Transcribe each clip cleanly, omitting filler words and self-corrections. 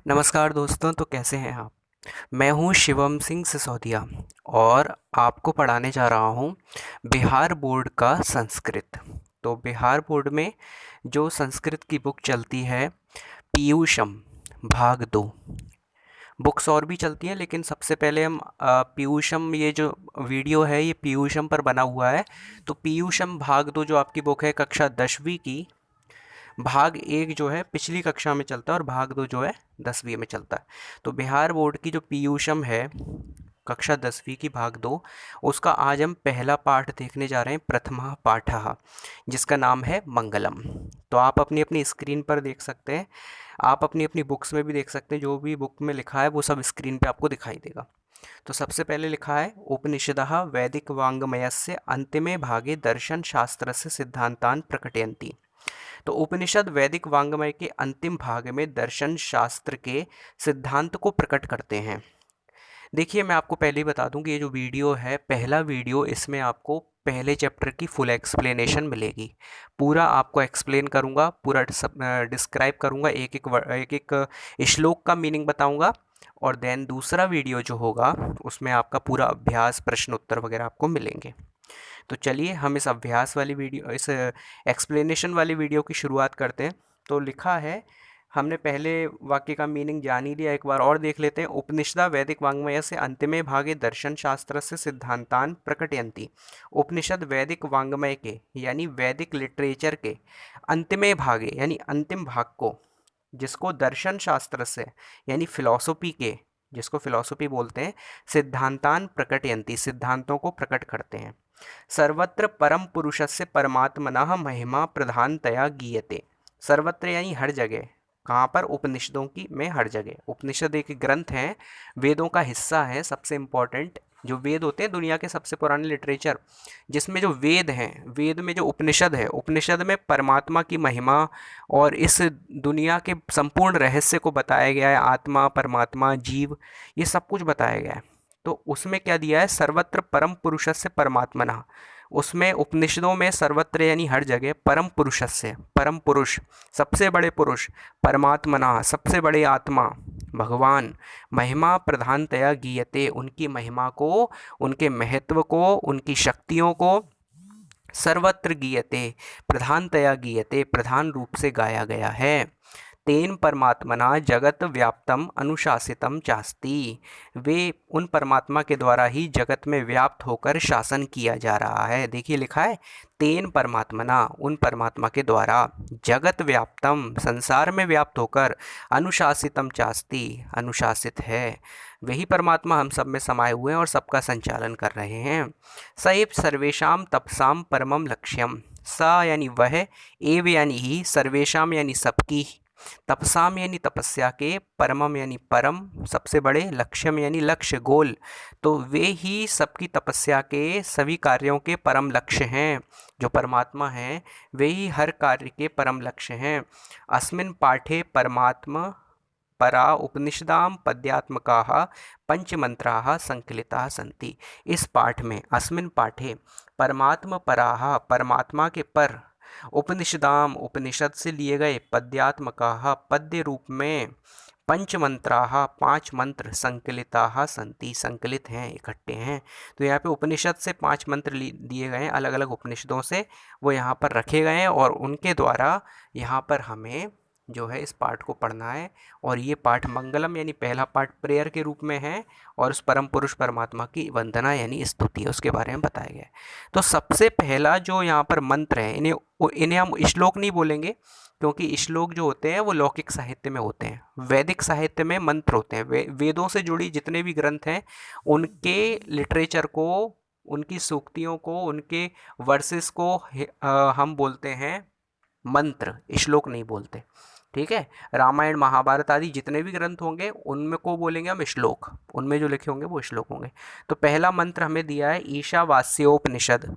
नमस्कार दोस्तों। तो कैसे हैं आप? मैं हूँ शिवम सिंह सिसोदिया और आपको पढ़ाने जा रहा हूँ बिहार बोर्ड का संस्कृत। तो बिहार बोर्ड में जो संस्कृत की बुक चलती है पीयूषम भाग 2। बुक्स और भी चलती हैं लेकिन सबसे पहले हम पीयूषम, ये जो वीडियो है ये पीयूषम पर बना हुआ है। तो पीयूषम भाग 2 जो आपकी बुक है कक्षा 10वीं की, भाग 1 जो है पिछली कक्षा में चलता है और भाग 2 जो है 10वीं में चलता है। तो बिहार बोर्ड की जो पीयूषम है कक्षा 10वीं की भाग 2, उसका आज हम पहला पाठ देखने जा रहे हैं, प्रथमा पाठः, जिसका नाम है मंगलम। तो आप अपनी अपनी स्क्रीन पर देख सकते हैं, आप अपनी अपनी बुक्स में भी देख सकते हैं, जो भी बुक में लिखा है वो सब स्क्रीन पे आपको दिखाई देगा। तो सबसे पहले लिखा है उपनिषदः वैदिक वाङ्मयस्य अन्तिमे भागे दर्शन शास्त्रस्य सिद्धान्तान् प्रकटयन्ति। तो उपनिषद वैदिक वांग्मय के अंतिम भाग में दर्शन शास्त्र के सिद्धांत को प्रकट करते हैं। देखिए, मैं आपको पहले ही बता दूं कि ये जो वीडियो है पहला वीडियो, इसमें आपको पहले चैप्टर की फुल एक्सप्लेनेशन मिलेगी। पूरा आपको एक्सप्लेन करूंगा, पूरा सब डिस्क्राइब करूंगा, एक एक श्लोक का मीनिंग बताऊंगा। और देन दूसरा वीडियो जो होगा उसमें आपका पूरा अभ्यास, प्रश्न उत्तर वगैरह आपको मिलेंगे। तो चलिए हम इस अभ्यास वाली वीडियो, इस एक्सप्लेनेशन वाली वीडियो की शुरुआत करते हैं। तो लिखा है, हमने पहले वाक्य का मीनिंग जान ही लिया, एक बार और देख लेते हैं। उपनिषदा वैदिक वाङ्मय से अंतिमे भागे दर्शन शास्त्र से सिद्धांतान प्रकटयन्ति। उपनिषद वैदिक वाङ्मय के यानी वैदिक लिटरेचर के अंतिमे भागे यानी अंतिम भाग को, जिसको दर्शन शास्त्र से यानी फिलॉसफी के, जिसको फिलॉसफी बोलते हैं, सिद्धांतान प्रकटयन्ति सिद्धांतों को प्रकट करते हैं। सर्वत्र परम पुरुषस्य परमात्मनः महिमा प्रधानतया गीयते। सर्वत्र यानी हर जगह, कहाँ पर? उपनिषदों की में हर जगह। उपनिषद एक ग्रंथ है, वेदों का हिस्सा है, सबसे इम्पोर्टेंट। जो वेद होते हैं दुनिया के सबसे पुराने लिटरेचर, जिसमें जो वेद हैं, वेद में जो उपनिषद है, उपनिषद में परमात्मा की महिमा और इस दुनिया के संपूर्ण रहस्य को बताया गया है। आत्मा, परमात्मा, जीव, ये सब कुछ बताया गया है। तो उसमें क्या दिया है? सर्वत्र परम पुरुषस्य परमात्मना। उसमें उपनिषदों में सर्वत्र यानी हर जगह, परम पुरुषस्य, परम पुरुष, सबसे बड़े पुरुष, परमात्मना, सबसे बड़े आत्मा, भगवान, महिमा प्रधानतया गीयते, उनकी महिमा को, उनके महत्व को, उनकी शक्तियों को सर्वत्र गीयते, प्रधानतया गीयते, प्रधान रूप से गाया गया है। तेन परमात्मना जगत व्याप्तम अनुशासितम चास्ति। वे, उन परमात्मा के द्वारा ही जगत में व्याप्त होकर शासन किया जा रहा है। देखिए लिखा है तेन परमात्मना, उन परमात्मा के द्वारा, जगत व्याप्तम, संसार में व्याप्त होकर, अनुशासितम चास्ति, अनुशासित है। वही परमात्मा हम सब में समाये हुए हैं और सबका संचालन कर रहे हैं। सैव सर्वेशाम तपसाम परमम लक्ष्यम। स यानी वह, एव यानी ही, सर्वेशाम यानी सबकी, तपसाम यानी तपस्या के, परमम यानी परम, सबसे बड़े, लक्ष्यम यानी लक्ष्य, गोल। तो वे ही सबकी तपस्या के, सभी कार्यों के परम लक्ष्य हैं। जो परमात्मा हैं वे ही हर कार्य के परम लक्ष्य हैं। अस्मिन् पाठे परमात्मा परा उपनिषदाम पद्यात्मकाः पंचमंत्राः संकलिताः सन्ति। इस पाठ में, अस्मिन् पाठे, परमात्म पराः, परमात्मा के पर, उपनिषदाम, उपनिषद से लिए गए, पद्यात्मकाः, पद्य रूप में, पंचमंत्राः, 5 मंत्र, संकलिताः सन्ति, संकलित हैं, इकट्ठे हैं। तो यहाँ पे उपनिषद से 5 मंत्र दिए गए हैं, अलग अलग उपनिषदों से वो यहाँ पर रखे गए हैं और उनके द्वारा यहाँ पर हमें जो है इस पाठ को पढ़ना है। और ये पाठ मंगलम यानी पहला पाठ प्रेयर के रूप में है और उस परम पुरुष परमात्मा की वंदना यानी स्तुति है, उसके बारे में बताया गया है। तो सबसे पहला जो यहाँ पर मंत्र है, इन्हें हम श्लोक नहीं बोलेंगे, क्योंकि श्लोक जो होते हैं वो लौकिक साहित्य में होते हैं। वैदिक साहित्य में मंत्र होते हैं। वेदों से जुड़ी जितने भी ग्रंथ हैं उनके लिटरेचर को, उनकी सूक्तियों को, उनके वर्सेस को हम बोलते हैं मंत्र, श्लोक नहीं बोलते। ठीक है? रामायण, महाभारत आदि जितने भी ग्रंथ होंगे उनमें को बोलेंगे हम श्लोक, उनमें जो लिखे होंगे वो श्लोक होंगे। तो पहला मंत्र हमें दिया है ईशावास्योपनिषद,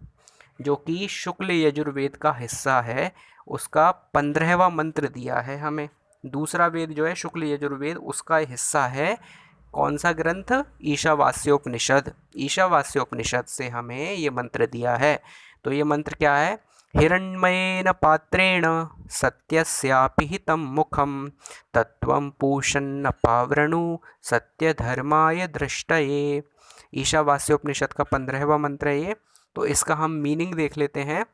जो कि शुक्ल यजुर्वेद का हिस्सा है, उसका 15वां मंत्र दिया है हमें। दूसरा वेद जो है शुक्ल यजुर्वेद, उसका हिस्सा है कौन सा ग्रंथ? ईशावास्योपनिषद। ईशावास्योपनिषद से हमें ये मंत्र दिया है। तो ये मंत्र क्या है? हिरण्मयेन पात्रेण सत्यस्यापिहितं मुखं तत्त्वं पूषन्नपावृणु सत्यधर्माय दृष्टये। ईशावास्योपनिषद का 15वां मंत्र है ये। तो इसका हम मीनिंग देख लेते हैं।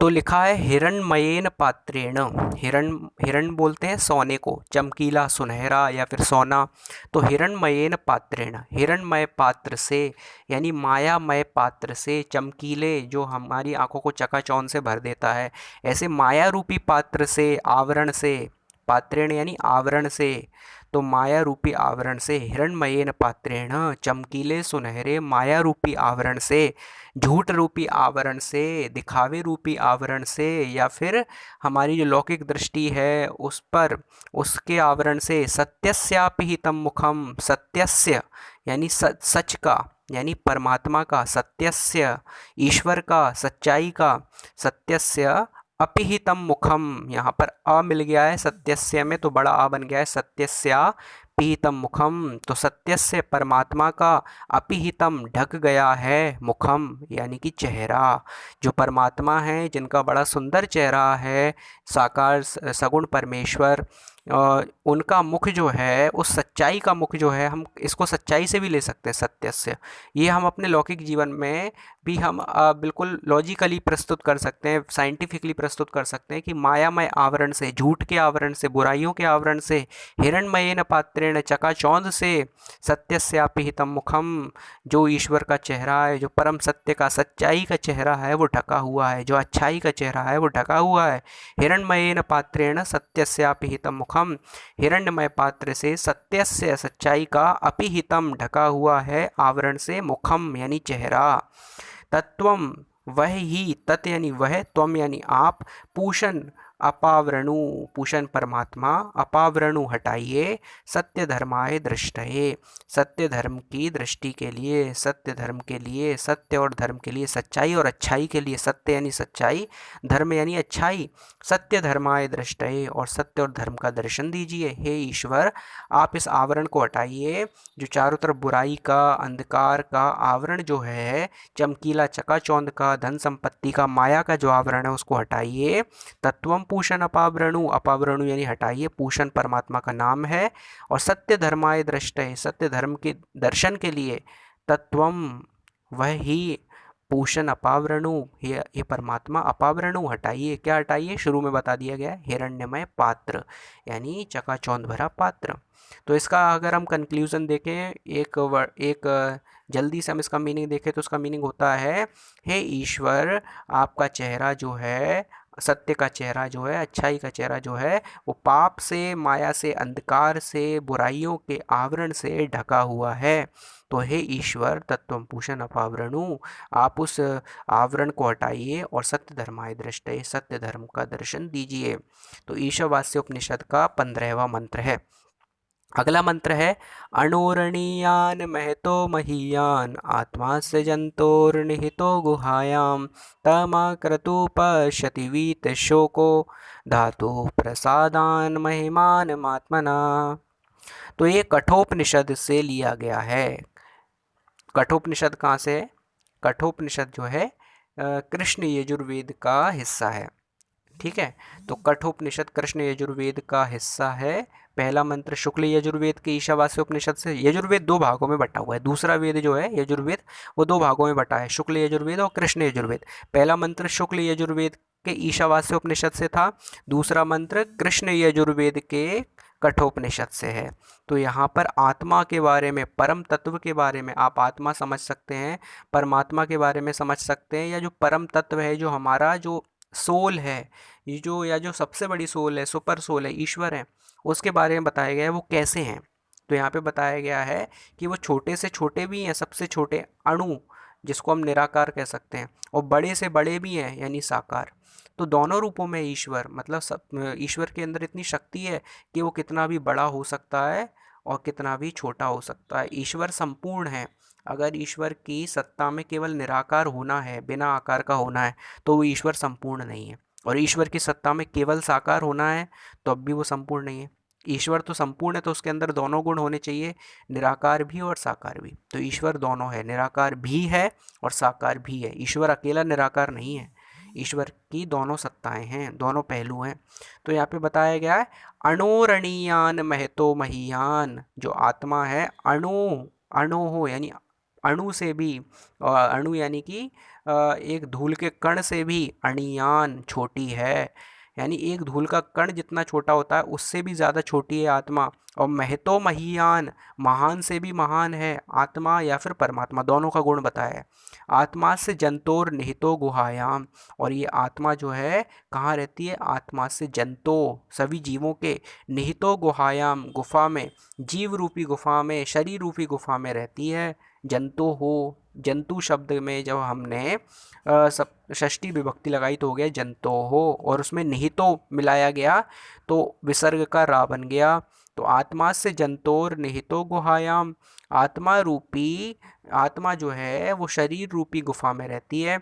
तो लिखा है हिरण्मयेन पात्रेण। हिरण बोलते हैं सोने को, चमकीला, सुनहरा या फिर सोना। तो हिरण्मयेन पात्रेण, हिरण्मय पात्र से यानी मायामय पात्र से, चमकीले जो हमारी आंखों को चकाचौंध से भर देता है, ऐसे माया रूपी पात्र से, आवरण से, पात्रेण यानी आवरण से। तो माया रूपी आवरण से, हिरण्मयेन पात्रेण, चमकीले सुनहरे माया रूपी आवरण से, झूठ रूपी आवरण से, दिखावे रूपी आवरण से, या फिर हमारी जो लौकिक दृष्टि है उस पर, उसके आवरण से, सत्यस्यापिहितं मुखम, सत्यस्य यानी सच का, यानी परमात्मा का, सत्यस्य ईश्वर का, सच्चाई का, सत्यस्य अपिहितम मुखम, यहाँ पर अ मिल गया है सत्यस्य में तो बड़ा आ बन गया है, सत्यस्या पिहितम मुखम। तो सत्यस्य परमात्मा का, अपिहितम ढक गया है, मुखम यानी कि चेहरा। जो परमात्मा है जिनका बड़ा सुंदर चेहरा है, साकार सगुण परमेश्वर, उनका मुख जो है, उस सच्चाई का मुख जो है, हम इसको सच्चाई से भी ले सकते हैं, सत्यस्य। ये हम अपने लौकिक जीवन में भी हम बिल्कुल लॉजिकली प्रस्तुत कर सकते हैं, साइंटिफिकली प्रस्तुत कर सकते हैं कि मायामय आवरण से, झूठ के आवरण से, बुराइयों के आवरण से, हिरण्मयेन पात्रेण चकाचौंध से, सत्यस्यापिहितं मुखम, जो ईश्वर का चेहरा है, जो परम सत्य का, सच्चाई का चेहरा है, वो ढका हुआ है, जो अच्छाई का चेहरा है वो ढका हुआ है। हिरण्मयेन पात्रेण सत्यस्यापिहितं मुखम, हिरण्यमय पात्र से सत्यस्य सच्चाई का, अपिहितम ढका हुआ है आवरण से, मुखम यानी चेहरा। तत्वम वह ही, तत् यानी वह, त्वम यानी आप, पूषण अपावरणु, पूषण परमात्मा, अपावरणु हटाइए, सत्य धर्माय दृष्टये, सत्य धर्म की दृष्टि के लिए, सत्य धर्म के लिए, सत्य और धर्म के लिए, सच्चाई और अच्छाई के लिए, सत्य यानी सच्चाई, धर्म यानी अच्छाई, सत्य धर्माय दृष्टये, और सत्य और धर्म का दर्शन दीजिए। हे ईश्वर, आप इस आवरण को हटाइए, जो चारों तरफ बुराई का, अंधकार का आवरण जो है, चमकीला चकाचौंध का, धन संपत्ति का, माया का जो आवरण है उसको हटाइए। तत्वम पूषण अपावरणु, अपावरणु यानी हटाइए, पूषण परमात्मा का नाम है, और सत्य धर्माय दृष्टये, सत्य धर्म के दर्शन के लिए, तत्वम वह ही, पूषण अपावरणु, ये परमात्मा, अपावरणु हटाइए, क्या हटाइए, शुरू में बता दिया गया, हिरण्यमय पात्र यानी चकाचौंध भरा पात्र। तो इसका अगर हम कंक्लूजन देखें, एक जल्दी से हम इसका मीनिंग देखें तो उसका मीनिंग होता है, हे ईश्वर, आपका चेहरा जो है, सत्य का चेहरा जो है, अच्छाई का चेहरा जो है, वो पाप से, माया से, अंधकार से, बुराइयों के आवरण से ढका हुआ है। तो हे ईश्वर, तत्वम पूषण अपावरणु, आप उस आवरण को हटाइए और सत्य धर्माय दृष्टये, सत्य धर्म का दर्शन दीजिए। तो ईशावास्य उपनिषद का 15वां मंत्र है। अगला मंत्र है, अणोरणीयान महतो महीयान आत्मा सृजन्तोर्निहितो गुहायां तमाक्रतु पश्यति वीत शोको धातु प्रसादान महिमान मात्मना। तो ये कठोपनिषद से लिया गया है। कठोपनिषद कहाँ से है? कठोपनिषद जो है कृष्ण यजुर्वेद का हिस्सा है। ठीक है, तो कठोपनिषद कृष्ण यजुर्वेद का हिस्सा है। पहला मंत्र शुक्ल यजुर्वेद के ईशावास्य उपनिषद से, यजुर्वेद दो भागों में बटा हुआ है, दूसरा वेद जो है यजुर्वेद वो दो भागों में बटा है, शुक्ल यजुर्वेद और कृष्ण यजुर्वेद। पहला मंत्र शुक्ल यजुर्वेद के ईशावास्य उपनिषद से था, दूसरा मंत्र कृष्ण यजुर्वेद के कठोपनिषद से है। तो यहाँ पर आत्मा के बारे में, परम तत्व के बारे में, आप आत्मा समझ सकते हैं, परमात्मा के बारे में समझ सकते हैं, या जो परम तत्व है, जो हमारा जो सोल है, ये जो, या जो सबसे बड़ी सोल है, सुपर सोल है, ईश्वर है, उसके बारे में बताया गया है वो कैसे हैं। तो यहाँ पे बताया गया है कि वो छोटे से छोटे भी हैं, सबसे छोटे अणु जिसको हम निराकार कह सकते हैं, और बड़े से बड़े भी हैं यानी साकार। तो दोनों रूपों में ईश्वर, मतलब सब, ईश्वर के अंदर इतनी शक्ति है कि वो कितना भी बड़ा हो सकता है और कितना भी छोटा हो सकता है। ईश्वर संपूर्ण है। अगर ईश्वर की सत्ता में केवल निराकार होना है, बिना आकार का होना है, तो वो ईश्वर संपूर्ण नहीं है। और ईश्वर की सत्ता में केवल साकार होना है तो अब भी वो संपूर्ण नहीं है। ईश्वर तो संपूर्ण है, तो उसके अंदर दोनों गुण होने चाहिए, निराकार भी और साकार भी। तो ईश्वर दोनों है, निराकार भी है और साकार भी है। ईश्वर अकेला निराकार नहीं है, ईश्वर की दोनों सत्ताएं हैं, दोनों पहलू हैं। तो यहाँ पे बताया गया है अणोरणीयान महतो महीयान, जो आत्मा है अणु, अणु हो यानी अणु से भी, अणु यानी कि एक धूल के कण से भी अणीयान छोटी है, यानी एक धूल का कण जितना छोटा होता है उससे भी ज़्यादा छोटी है आत्मा। और महतो महीयान, महान से भी महान है आत्मा या फिर परमात्मा, दोनों का गुण बताया है। आत्मा से जंतोर निहितो गुहायाम, और ये आत्मा जो है कहाँ रहती है, आत्मा से जंतो सभी जीवों के, निहितो गुहायाम गुफा में, जीव रूपी गुफा में, शरीर रूपी गुफा में रहती है। जंतु हो, जंतु शब्द में जब हमने सब षष्ठी विभक्ति लगाई तो हो गया जंतो हो, और उसमें निहितो मिलाया गया तो विसर्ग का रा बन गया। तो आत्मा से जंतोर निहितो गुहायाम, आत्मा रूपी, आत्मा जो है वो शरीर रूपी गुफा में रहती है।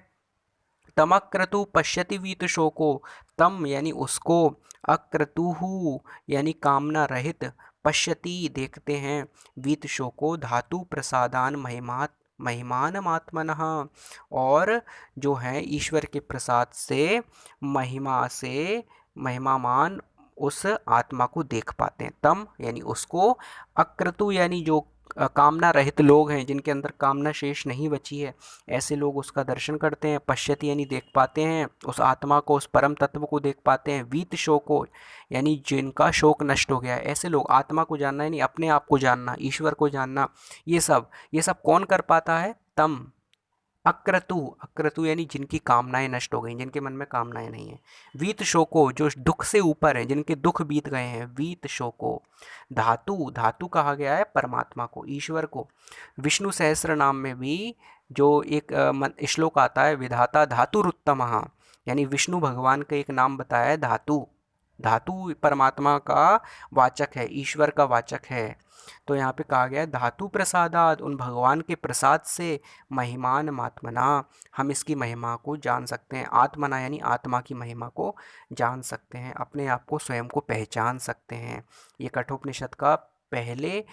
तमक्रतु पश्यति वीत शोको, तम यानी उसको, अक्रतुहु यानी कामना रहित, पश्यति देखते हैं, वीत शोको धातु प्रसादान महिमात महिमानमात्मनः, और जो है ईश्वर के प्रसाद से, महिमा से, महिमामान उस आत्मा को देख पाते हैं। तम यानी उसको, अक्रतु यानी जो कामना रहित लोग हैं, जिनके अंदर कामना शेष नहीं बची है, ऐसे लोग उसका दर्शन करते हैं। पश्यति यानी देख पाते हैं उस आत्मा को, उस परम तत्व को देख पाते हैं। वीत शोको यानी जिनका शोक नष्ट हो गया है, ऐसे लोग, आत्मा को जानना यानी अपने आप को जानना, ईश्वर को जानना, ये सब कौन कर पाता है, तम। अक्रतु, अक्रतु यानी जिनकी कामनाएं नष्ट हो गई, जिनके मन में कामनाएं नहीं है। वीत शोको जो दुख से ऊपर है, जिनके दुख बीत गए हैं, वीत शोको। धातु, धातु कहा गया है परमात्मा को, ईश्वर को। विष्णु सहस्त्र नाम में भी जो एक श्लोक आता है, विधाता धातुरुत्तमः, यानी विष्णु भगवान का एक नाम बताया है धातु। धातु परमात्मा का वाचक है, ईश्वर का वाचक है। तो यहाँ पे कहा गया है धातु प्रसादात, उन भगवान के प्रसाद से, महिमान मात्मना, हम इसकी महिमा को जान सकते हैं। आत्मना यानी आत्मा की महिमा को जान सकते हैं, अपने आप को, स्वयं को पहचान सकते हैं। ये कठोपनिषद का पहले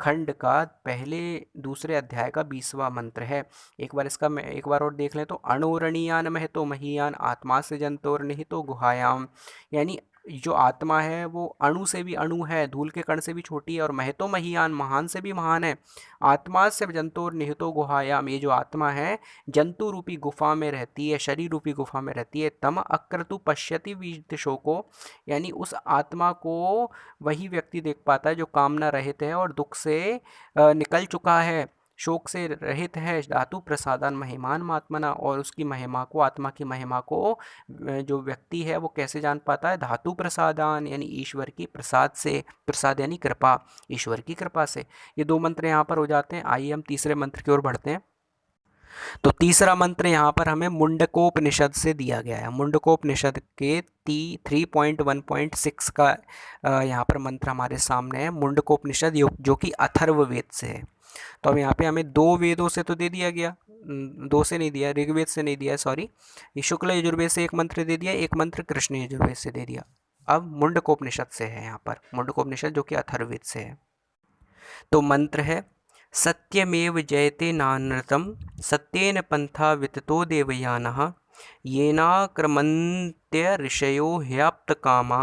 खंड का पहले दूसरे अध्याय का 20वां मंत्र है। एक बार इसका एक बार और देख लें तो अणोरणीयान महतो महीयान आत्मा से जंतोर निहितो गुहायाम, यानी जो आत्मा है वो अणु से भी अणु है, धूल के कण से भी छोटी है, और महतो महीयान महान से भी महान है। आत्मा से जंतुर निहितो गुहायाम, ये जो आत्मा है जंतु रूपी गुफा में रहती है, शरीर रूपी गुफा में रहती है। तम अक्रतु पश्यति वीत शोको, यानी उस आत्मा को वही व्यक्ति देख पाता है जो कामना रहित है और दुख से निकल चुका है, शोक से रहित है। धातु प्रसादान महिमान मात्मना, और उसकी महिमा को, आत्मा की महिमा को जो व्यक्ति है वो कैसे जान पाता है, धातु प्रसादान यानी ईश्वर की प्रसाद से, प्रसाद यानी कृपा, ईश्वर की कृपा से। ये दो मंत्र यहाँ पर हो जाते हैं। आइए हम तीसरे मंत्र की ओर बढ़ते हैं। तो तीसरा मंत्र यहाँ पर हमें मुंडकोपनिषद से दिया गया है। मुंडकोपनिषद के 3.1.6 का यहाँ पर मंत्र हमारे सामने है। मुंडकोपनिषद जो कि अथर्व वेद से है। तो अब यहाँ पे हमें दो वेदों से तो दे दिया गया, दो से नहीं दिया, ऋग्वेद से नहीं दिया, सॉरी, ये शुक्ल यजुर्वेद से एक मंत्र दे दिया, एक मंत्र कृष्ण यजुर्वेद से दे दिया। अब मुंडकोपनिषद से है यहाँ पर, मुंडकोपनिषद जो कि अथर्ववेद से है। तो मंत्र है सत्यमेव जयते नानृतं सत्येन पंथा विततो देवयानः येनाक्रमन्त्य ऋषयो ह्याप्तकामा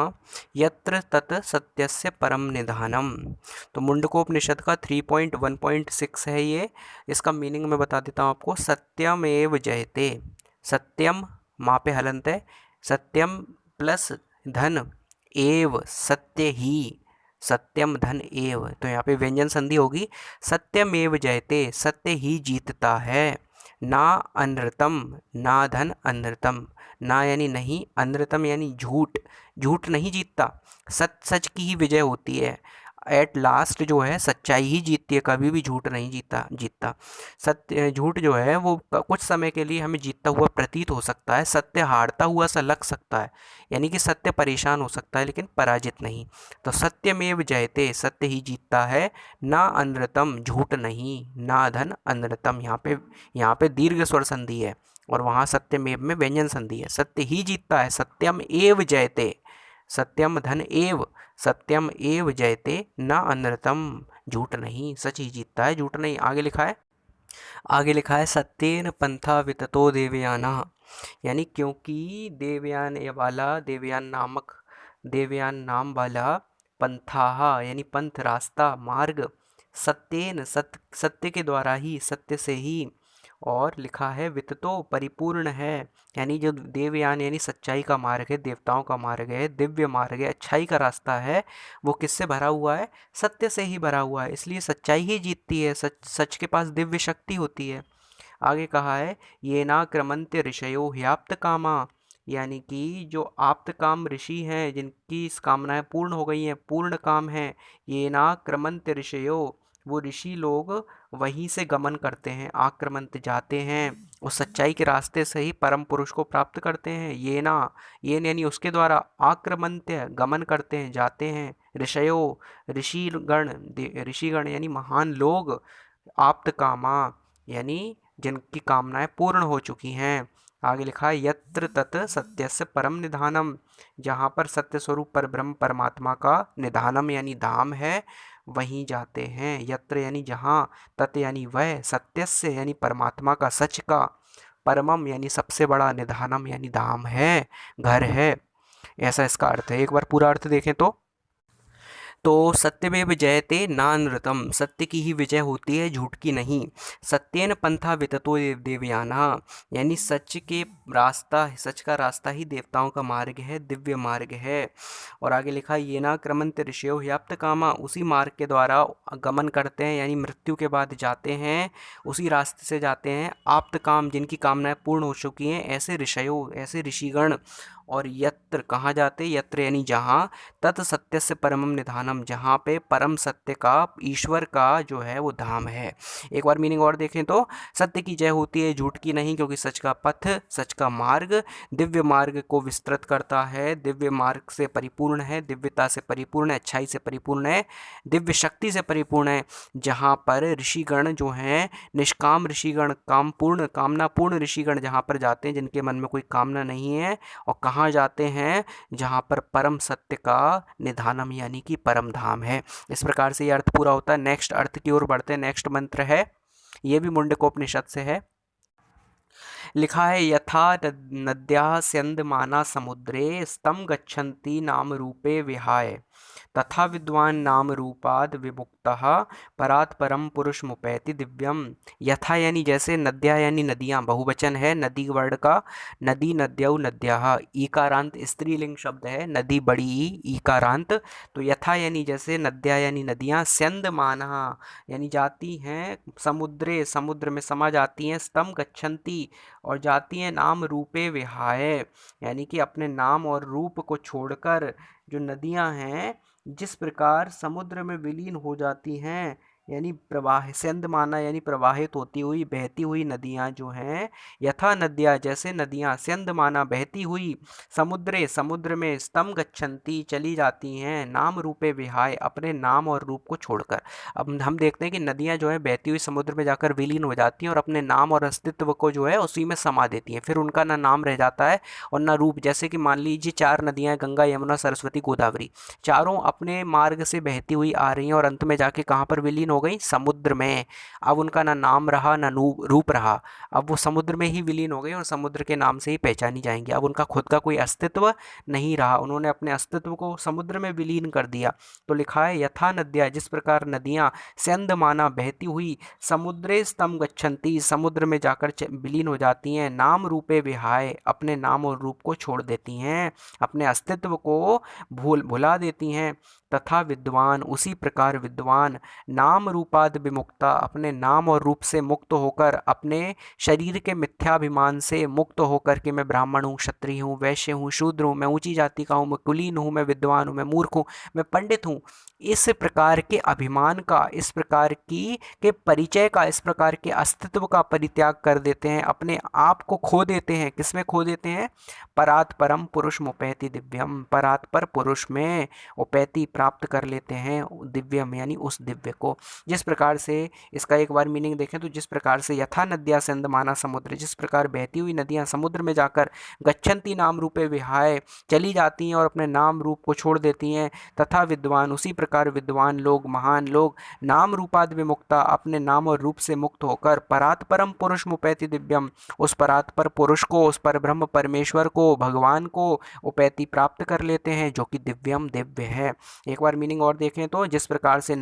यत्र तत् सत्यस्य परम निधानम। तो मुंडकोपनिषद का 3.1.6 है ये। इसका मीनिंग मैं बता देता हूँ आपको। सत्यमेव जयते, सत्यम माँ पे हलंत है, सत्यम प्लस धन, एव सत्य ही, सत्यम धन एव, तो यहाँ पे व्यंजन संधि होगी। सत्यमेव जयते, सत्य ही जीतता है। ना अनृतम, ना धन अनृतम, ना यानी नहीं, अनृतम यानी झूठ, झूठ नहीं जीतता। सच की ही विजय होती है। एट लास्ट जो है सच्चाई ही जीतती है, कभी भी झूठ नहीं जीतता। सत्य, झूठ जो है वो कुछ समय के लिए हमें जीतता हुआ प्रतीत हो सकता है, सत्य हारता हुआ सा लग सकता है, यानी कि सत्य परेशान हो सकता है लेकिन पराजित नहीं। तो सत्यमेव जयते, सत्य ही जीतता है। ना अनृतम, झूठ नहीं। ना धन अनृतम, यहाँ पे दीर्घ स्वर संधि है और वहाँ सत्यमेव में व्यंजन संधि है। सत्य ही जीतता है। सत्यम एव जयते, सत्यम धन एव, सत्यम एव जयते, ना अनृतम, झूठ नहीं, सच ही जीतता है, झूठ नहीं। आगे लिखा है सत्येन पंथा विततो देवयानः, यानी क्योंकि देवयान नाम वाला पंथाह यानी पंथ, रास्ता, मार्ग, सत्य के द्वारा ही, सत्य से ही, और लिखा है विततो परिपूर्ण है। यानी जो देवयान यानी सच्चाई का मार्ग है, देवताओं का मार्ग है, दिव्य मार्ग है, अच्छाई का रास्ता है, वो किससे भरा हुआ है? सत्य से ही भरा हुआ है। इसलिए सच्चाई ही जीतती है, सच सच के पास दिव्य शक्ति होती है। आगे कहा है ये ना क्रमंत्य ऋषयो ह्याप्त कामा, यानी कि जो आप्त काम ऋषि हैं, जिनकी इस कामनाएं पूर्ण हो गई हैं, पूर्ण काम है, ये ना क्रमंत्य ऋषयो, वो ऋषि लोग वहीं से गमन करते हैं, आक्रमंत जाते हैं, उस सच्चाई के रास्ते से ही परम पुरुष को प्राप्त करते हैं। ये यानी उसके द्वारा, आक्रमंत्य गमन करते हैं, जाते हैं, ऋषयो ऋषिगण यानी महान लोग, आप्त कामा यानी जिनकी कामनाएं पूर्ण हो चुकी हैं। आगे लिखा है यत्र तत् सत्यस्य परम निधानम, जहाँ पर सत्य स्वरूप पर ब्रह्म परमात्मा का निधानम यानी धाम है, वहीं जाते हैं। यत्र यानी जहाँ, तत् यानी वह, सत्यस्य यानी परमात्मा का, सच का, परमम यानी सबसे बड़ा, निधानम यानी धाम है, घर है, ऐसा इसका अर्थ है। एक बार पूरा अर्थ देखें तो सत्यमेव जयते नानृतम, सत्य की ही विजय होती है, झूठ की नहीं। सत्येन पंथा विततो देवयाना, यानी सच का रास्ता ही देवताओं का मार्ग है, दिव्य मार्ग है। और आगे लिखा ये ना क्रमंत ऋषयो ह्याप्त कामा, उसी मार्ग के द्वारा गमन करते हैं, यानी मृत्यु के बाद जाते हैं, उसी रास्ते से जाते हैं आप्त काम, जिनकी कामनाएं पूर्ण हो चुकी हैं, ऐसे ऋषयो, ऐसे ऋषिगण। और यत्र कहाँ जाते? यत्र यानी जहाँ, तत् सत्य से परमम निधानम, जहाँ पे परम सत्य का, ईश्वर का जो है वो धाम है। एक बार मीनिंग और देखें तो सत्य की जय होती है, झूठ की नहीं, क्योंकि सच का पथ, सच का मार्ग दिव्य मार्ग को विस्तृत करता है, दिव्य मार्ग से परिपूर्ण है, दिव्यता से परिपूर्ण है, अच्छाई से परिपूर्ण है, दिव्य शक्ति से परिपूर्ण है। जहाँ पर ऋषिगण जो हैं, निष्काम ऋषिगण, कामना पूर्ण ऋषिगण जहाँ पर जाते हैं, जिनके मन में कोई कामना नहीं है, और कहाँ जाते हैं? जहाँ पर परम सत्य का निधानम यानी कि परम धाम है। इस प्रकार से ये अर्थ पूरा होता है। नेक्स्ट अर्थ की ओर बढ़ते हैं। नेक्स्ट मंत्र है, ये भी मुंडकोपनिषद से है। लिखा है यथा नद्याः स्यन्दमाना समुद्रे स्तम गच्छन्ति नाम रूपे विहाय, तथा विद्वान नाम रूपाद विमुक्तः परात् परम पुरुष मुपैति दिव्यम। यथा यानी जैसे, नद्या यानी नदियाँ, बहुवचन है नदी वर्ण का, नदी नद्यौ नद्याः, ईकारांत स्त्रीलिंग शब्द है, नदी बड़ी ई, ईकारांत। तो यथा यानी जैसे, नद्या यानी नदियाँ, स्यन्दमाना यानी जाती हैं, समुद्रे समुद्र में समा जाती हैं, स्तम गच्छन्ति और जाती हैं, नाम रूपे विहाय यानी कि अपने नाम और रूप को छोड़कर, जो नदियां हैं जिस प्रकार समुद्र में विलीन हो जाती हैं, यानी प्रवाह, सेंध माना यानी प्रवाहित होती हुई, बहती हुई नदियां जो हैं, यथा नद्या जैसे नदियां, सेंध माना बहती हुई, समुद्र में, स्तम गच्छन्ति चली जाती हैं, नाम रूपे विहाय अपने नाम और रूप को छोड़कर। अब हम देखते हैं कि नदियां जो है बहती हुई समुद्र में जाकर विलीन हो जाती हैं और अपने नाम और अस्तित्व को जो है उसी में समा देती हैं, फिर उनका ना नाम रह जाता है और ना रूप। जैसे कि मान लीजिए 4 नदियां, गंगा, यमुना, सरस्वती, गोदावरी, चारों अपने मार्ग से बहती हुई आ रही हैं और अंत में जाके कहाँ पर विलीन हो गई? समुद्र में। अब उनका ना नाम रहा ना रूप रहा, अब वो समुद्र में ही विलीन हो गई और समुद्र के नाम से ही पहचानी जाएंगी। अब उनका खुद का कोई अस्तित्व नहीं रहा, उन्होंने अपने अस्तित्व को समुद्र में विलीन कर दिया। तो लिखा है यथा नद्या, जिस प्रकार नदियाँ स्यंद माना बहती हुई, समुद्रे स्तम गच्छन्ति समुद्र में जाकर विलीन हो जाती हैं, नाम रूपे विहाय अपने नाम और रूप को छोड़ देती हैं, अपने अस्तित्व को भुला देती हैं। तथा विद्वान, उसी प्रकार विद्वान, नाम रूपाद विमुक्ता अपने नाम और रूप से मुक्त होकर, अपने शरीर के मिथ्याभिमान से मुक्त होकर कि मैं ब्राह्मण हूँ, क्षत्रिय हूँ, वैश्य हूँ, शूद्र हूँ, मैं ऊंची जाति का हूँ, मैं कुलीन हूँ, मैं विद्वान हूँ, मैं मूर्ख हूँ, मैं पंडित हूँ, इस प्रकार के अभिमान का, इस प्रकार की के परिचय का, इस प्रकार के अस्तित्व का परित्याग कर देते हैं, अपने आप को खो देते हैं। किसमें खो देते हैं? परात परम पुरुष मुपैति दिव्यम, परात पर पुरुष में, उपैति प्राप्त प्राप्त कर लेते हैं दिव्यम यानी उस दिव्य को। जिस प्रकार से इसका एक बार मीनिंग देखें तो जिस प्रकार से यथा नद्या सिंधमाना समुद्र, जिस प्रकार बहती हुई नदियाँ समुद्र में जाकर गच्छन्ति नाम रूपे विहाय चली जाती हैं और अपने नाम रूप को छोड़ देती हैं, तथा विद्वान उसी प्रकार विद्वान लोग महान लोग नाम रूपाद विमुक्ता अपने नाम और रूप से मुक्त होकर परात परम पुरुष मुपैति दिव्यम उस परात पर पुरुष को, उस पर ब्रह्म परमेश्वर को, भगवान को उपैति प्राप्त कर लेते हैं जो कि दिव्यम दिव्य है। एक बार मीनिंग और देखें तो जिस प्रकार से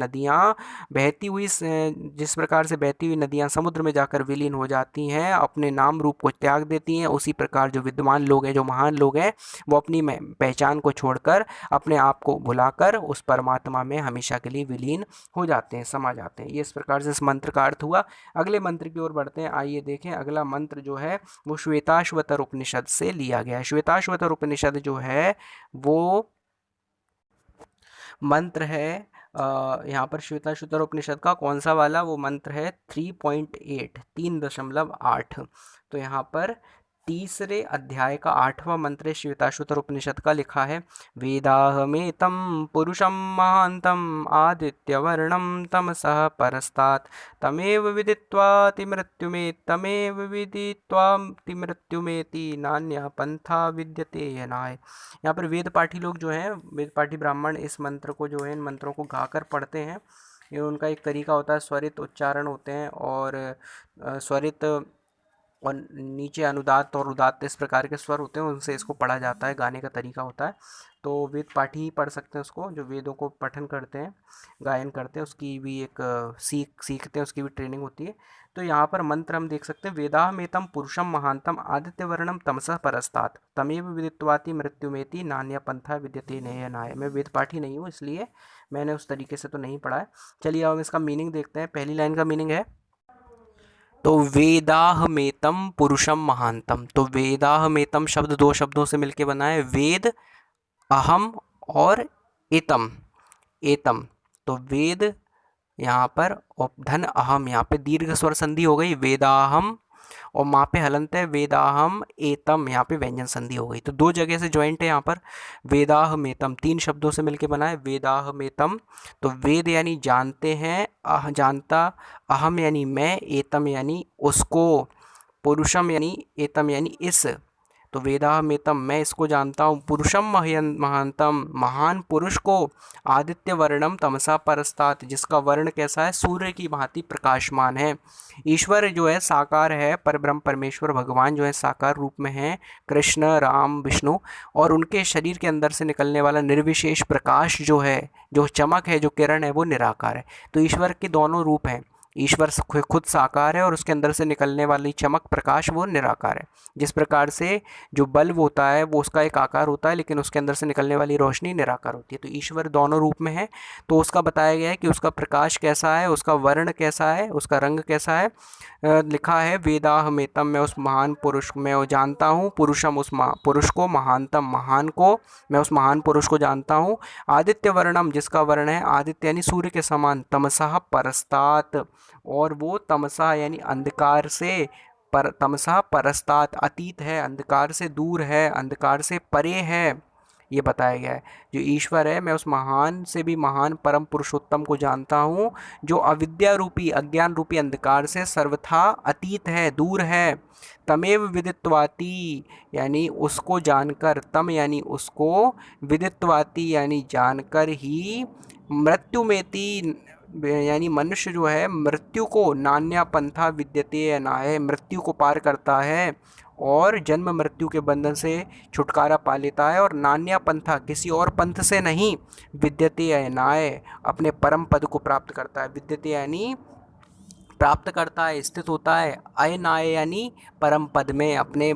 बहती हुई नदियाँ समुद्र में जाकर विलीन हो जाती हैं, अपने नाम रूप को त्याग देती हैं, उसी प्रकार जो विद्वान लोग हैं, जो महान लोग हैं, वो अपनी पहचान को छोड़कर अपने आप को भुलाकर उस परमात्मा में हमेशा के लिए विलीन हो जाते हैं, समा जाते हैं। ये इस प्रकार से इस मंत्र का अर्थ हुआ। अगले मंत्र की ओर बढ़ते हैं। आइए देखें अगला मंत्र जो है वो श्वेताश्वतर उपनिषद से लिया गया है। श्वेताश्वतर उपनिषद जो है वो मंत्र है यहाँ पर श्वेताश्वतर उपनिषद का कौन सा वाला वो मंत्र है 3.8 3.8। तो यहाँ पर तीसरे अध्याय का 8वां मंत्र है श्वेताश्वतर उपनिषद का, लिखा है वेदाहमेतं पुरुषं महान्तं आदित्यवर्णं तमसः परस्तात् तमेव विदित्वातिमृत्युमेति नान्यः पंथा विद्यते यनाय। यहाँ पर वेद पाठी लोग जो हैं, वेद पाठी ब्राह्मण इस मंत्र को जो है, इन मंत्रों को गाकर पढ़ते हैं। ये उनका एक तरीका होता है, स्वरित उच्चारण होते हैं और स्वरित और नीचे अनुदात और उदात्त इस प्रकार के स्वर होते हैं, उनसे इसको पढ़ा जाता है, गाने का तरीका होता है। तो वेद पाठी ही पढ़ सकते हैं उसको, जो वेदों को पठन करते हैं, गायन करते हैं, उसकी भी एक सीखते हैं, उसकी भी ट्रेनिंग होती है। तो यहाँ पर मंत्र हम देख सकते हैं वेदाहमेतं पुरुषं महांतम आदित्यवर्णम तमसः परस्तात् तमेव विदित्वाति मृत्युमेति नान्य पंथा विद्यते नयनाय। मैं वेद पाठी नहीं हूँ इसलिए मैंने उस तरीके से तो नहीं पढ़ा है। चलिए अब हम इसका मीनिंग देखते हैं। पहली लाइन का मीनिंग है तो वेदाहमेतं पुरुषम महांतम। तो वेदाहमेतं शब्द दो शब्दों से मिलकर बना है, वेद अहम और एतम एतम। तो वेद यहाँ पर और धन अहम, यहाँ पे दीर्घ स्वर संधि हो गई वेदाहम और माँ पे हलंत है वेदाहम एतम, यहाँ पे व्यंजन संधि हो गई। तो दो जगह से ज्वाइंट है यहाँ पर वेदाहमेतम, तीन शब्दों से मिलके बना है वेदाहमेतम। तो वेद यानी जानते हैं, जानता, अहम यानी मैं, एतम यानी उसको, पुरुषम यानी एतम यानी इस। तो वेदाहमेतम मैं इसको जानता हूँ, पुरुषम महानतम महान पुरुष को, आदित्य वर्णम तमसा परस्तात् जिसका वर्ण कैसा है, सूर्य की भांति प्रकाशमान है। ईश्वर जो है साकार है, परब्रह्म परमेश्वर भगवान जो है साकार रूप में है, कृष्ण राम विष्णु, और उनके शरीर के अंदर से निकलने वाला निर्विशेष प्रकाश जो है, जो चमक है, जो किरण है, वो निराकार है। तो ईश्वर के दोनों रूप हैं, ईश्वर खुद साकार है और उसके अंदर से निकलने वाली चमक प्रकाश वो निराकार है। जिस प्रकार से जो बल्ब होता है वो उसका एक आकार होता है लेकिन उसके अंदर से निकलने वाली रोशनी निराकार होती है। तो ईश्वर दोनों रूप में है। तो उसका बताया गया है कि उसका प्रकाश कैसा है, उसका वर्ण कैसा है, उसका रंग कैसा है। लिखा है वेदाहमेतम मैं उस महान पुरुष मैं वो जानता हूँ, पुरुषम उस पुरुष को, महानतम महान को, मैं उस महान पुरुष को जानता हूँ। आदित्य वर्णम जिसका वर्ण है आदित्य यानी सूर्य के समान, तमसः परस्तात् और वो तमसा यानी अंधकार से, पर तमसा परस्तात् अतीत है, अंधकार से दूर है, अंधकार से परे है, ये बताया गया है। जो ईश्वर है मैं उस महान से भी महान परम पुरुषोत्तम को जानता हूँ जो अविद्या रूपी अज्ञान रूपी अंधकार से सर्वथा अतीत है, दूर है। तमेव विदित्वाति यानी उसको जानकर, तम यानी उसको, विदित्वाति यानी जानकर ही, मृत्युमेति यानी मनुष्य जो है मृत्यु को, नान्या पंथा विद्यते अनाय मृत्यु को पार करता है और जन्म मृत्यु के बंधन से छुटकारा पा लेता है, और नान्या पंथा किसी और पंथ से नहीं, विद्यते अनाय अपने परम पद को प्राप्त करता है। विद्यते यानी प्राप्त करता है, स्थित होता है, अयनाय यानी परम पद में, अपने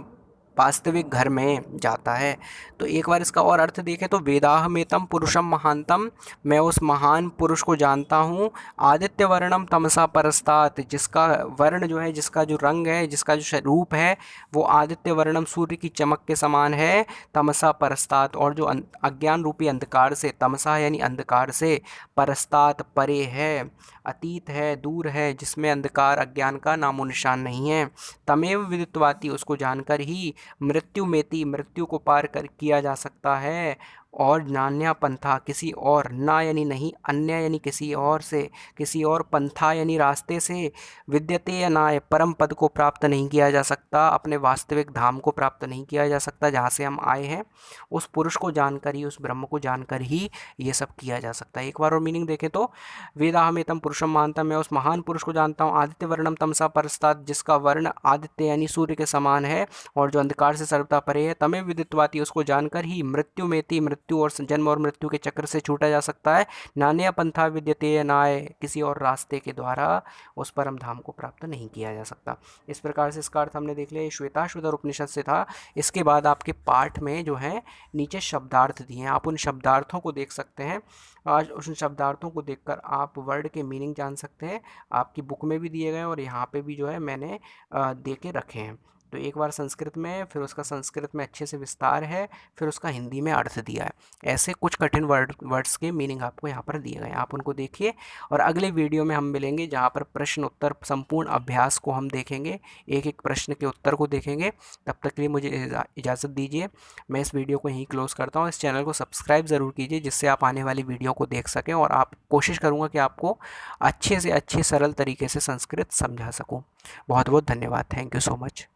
वास्तविक घर में जाता है। तो एक बार इसका और अर्थ देखें तो वेदाहमेतम पुरुषम महानतम मैं उस महान पुरुष को जानता हूँ। आदित्य वर्णम तमसा परस्तात् जिसका वर्ण जो है, जिसका जो रंग है, जिसका जो रूप है वो आदित्य वर्णम सूर्य की चमक के समान है, तमसा परस्तात् और जो अज्ञान रूपी अंधकार से, तमसा यानी अंधकार से, परस्तात् परे है, अतीत है, दूर है, जिसमें अंधकार अज्ञान का नामो निशान नहीं है। तमेव विदित्वाति उसको जानकर ही मृत्यु मेति मृत्यु को पार कर किया जा सकता है, और नान्या पंथा किसी और, ना यानी नहीं, अन्य यानी किसी और से, किसी और पंथा यानी रास्ते से, विद्यते या नाय परम पद को प्राप्त नहीं किया जा सकता, अपने वास्तविक धाम को प्राप्त नहीं किया जा सकता जहाँ से हम आए हैं। उस पुरुष को जानकर ही, उस ब्रह्म को जानकर ही ये सब किया जा सकता है। एक बार और मीनिंग देखें तो, वेदाहमेतम पुरुषम मानता, मैं उस महान पुरुष को जानता हूँ, आदित्य वर्णम तमसा परस्तात्, जिसका वर्ण आदित्य यानी सूर्य के समान है और जो अंधकार से सर्वथा परे है, तमें विदित्वाति, उसको जानकर ही मृत्यु मेति, मृत्यु और जन्म और मृत्यु के चक्र से छूटा जा सकता है। नान्य पंथा विद्यते नाय, किसी और रास्ते के द्वारा उस परम धाम को प्राप्त नहीं किया जा सकता। इस प्रकार से इसका अर्थ हमने देख लिया, ये श्वेताश्वतर उपनिषद से था। इसके बाद आपके पाठ में जो है नीचे शब्दार्थ दिए हैं, आप उन शब्दार्थों को देख सकते हैं। आज उन शब्दार्थों को देखकर आप वर्ड के मीनिंग जान सकते हैं। आपकी बुक में भी दिए गए हैं और यहाँ पे भी जो है मैंने दे के रखे हैं। तो एक बार संस्कृत में, फिर उसका संस्कृत में अच्छे से विस्तार है, फिर उसका हिंदी में अर्थ दिया है। ऐसे कुछ कठिन वर्ड्स के मीनिंग आपको यहाँ पर दिए गए हैं, आप उनको देखिए। और अगले वीडियो में हम मिलेंगे जहाँ पर प्रश्न उत्तर संपूर्ण अभ्यास को हम देखेंगे, एक एक प्रश्न के उत्तर को देखेंगे। तब तक के लिए मुझे इजाज़त दीजिए। मैं इस वीडियो को यहीं क्लोज़ करता हूँ। इस चैनल को सब्सक्राइब ज़रूर कीजिए जिससे आप आने वाली वीडियो को देख सकें, और आप कोशिश करूँगा कि आपको अच्छे से अच्छे सरल तरीके से संस्कृत समझा सकूँ। बहुत बहुत धन्यवाद। Thank you so much.